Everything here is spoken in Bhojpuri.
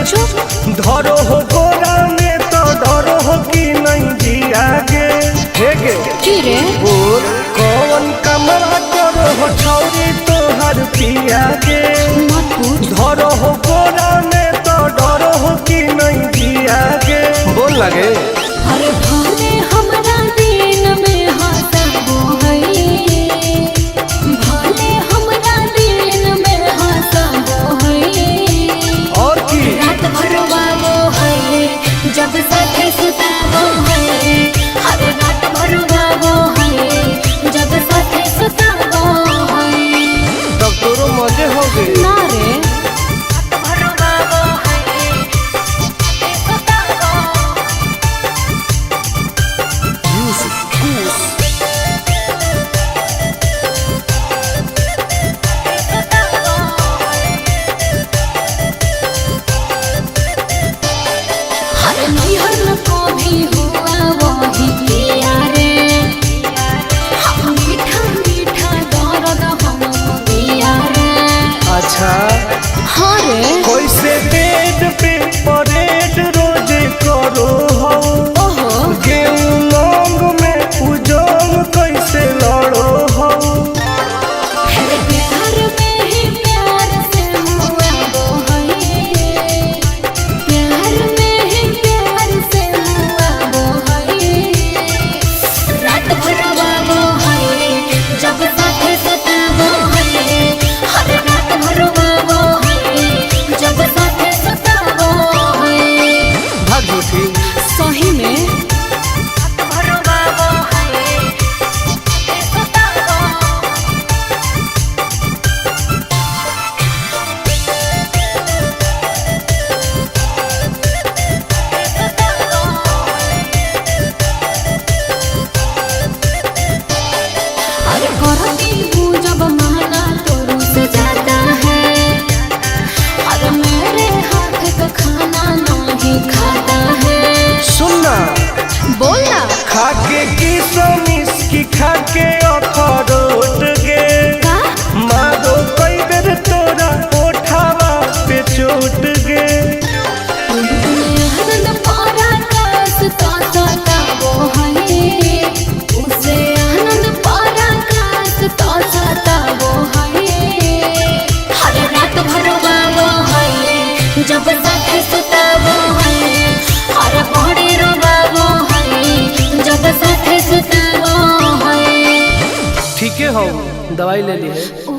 धरो हो गोरा में तो डरो हो कि नहीं जिया गे हे गे रे बोल कौन कमरा करो हो छौरी तोहर पिया गे मत पूछ। धरो हो गोरा में तो डरो हो कि नहीं जिया गे बोल लगे अरे भले हमरा दिन में हंसबो है, भले हमरा दिन में हंसबो है, और की रात भर रोवाबो है जब साथे सुताबो है, हर रात भर रोवाबो है जब साथे सुताबो है। तब तोरो मजे हो गए ना रे रात भर रोवाबो है साथे सुताबो हर नैहर को भी हुआ वही किया रे, हम मीठा मीठा दर्द हम दिया रे। अच्छा हाँ रे कैसे बेड पे परेड रोज करो हो ओहो गेहूं लौंग में उजोंग कैसे लड़ो हो फिर प्यार में ही प्यार से मुआबो है, प्यार में ही प्यार से मुआबो है, रात भर रोवाबो है जब साथे सुताबो है, हर रात भर रोवाबो है जब साथे सुताबो है। भाग झूठी सही में रात भर रोवाबो है साथे सुताबो अरे करती हूँ जब माना तो रुस जाता है, अरे मेरे हाथ का खाना नहीं खाता है। सुनना बोलना खाके की समिस की खाके अखरोट गे का मारो कई बेर तोरा ओठावा पे चोट गे आनंद पारा कास तो सताबो है, उसे आनंद पारा कास तो सताबो है, हर रात भर रोवाबो है जब साथे सुताबो है, हर बड़ी रोवाबो है जब साथे सुताबो है। ठीक है हो दवाई ले ली है।